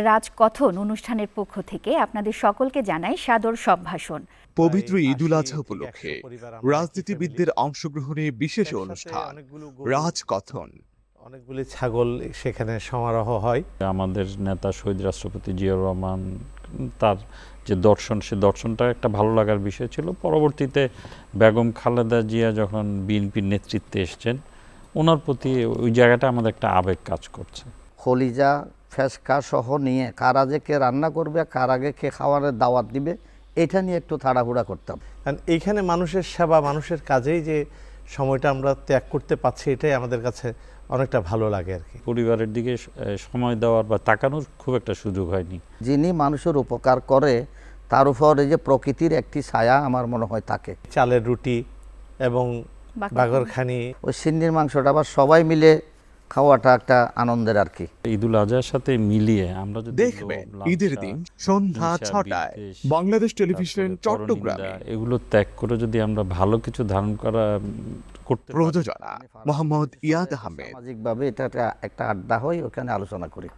রাজকথন অনুষ্ঠানের পক্ষ থেকে আপনাদের সকলকে জানাই সাদর সম্ভাষণ। পবিত্র ঈদুল আজহা উপলক্ষে রাজনীতিবিদদের অংশগ্রহণে বিশেষ অনুষ্ঠান রাজকথন। অনেকগুলি ছাগল সেখানে সমারোহ হয়। আমাদের নেতা শহীদ রাষ্ট্রপতি জিয়াউর রহমান, তার যে দর্শন, সে দর্শনটা একটা ভালো লাগার বিষয় ছিল। পরবর্তীতে বেগম খালেদা জিয়া যখন বিএনপির নেতৃত্বে এসছেন, ওনার প্রতি ওই জায়গাটা আমাদের একটা আবেগ কাজ করছে। খলিজা ফেসকা সহ নিয়ে কার আগে কে রান্না করবে, কার আগে কে খাওয়ারের দাওয়াত দিবে, এটা নিয়ে একটু তাড়াহুড়া করতাম। কারণ এইখানে মানুষের সেবা, মানুষের কাজেই যে সময়টা আমরা ত্যাগ করতে পারছি, এটাই আমাদের কাছে অনেকটা ভালো লাগে আর কি। পরিবারের দিকে সময় দেওয়ার বা তাকানোর খুব একটা সুযোগ হয়নি। যিনি মানুষের উপকার করে তার উপর এই যে প্রকৃতির একটি ছায়া আমার মনে হয় থাকে। চালের রুটি এবং বাগরখানি, ওই সিন্নির মাংসটা আবার সবাই মিলে খাওয়াটা একটা আনন্দের আর কি। ঈদুল আজহার সাথে মিলিয়ে আমরা যদি দেখবেন ঈদের দিন সন্ধ্যা 6টায় বাংলাদেশ টেলিভিশন চট্টগ্রামে। এগুলো ত্যাগ করে যদি আমরা ভালো কিছু ধারণ করতে প্রযোজনা মোহাম্মদ ইয়াদ আহমেদ। সামাজিকভাবে এটা একটা আড্ডা হয়, ওখানে আলোচনা করি।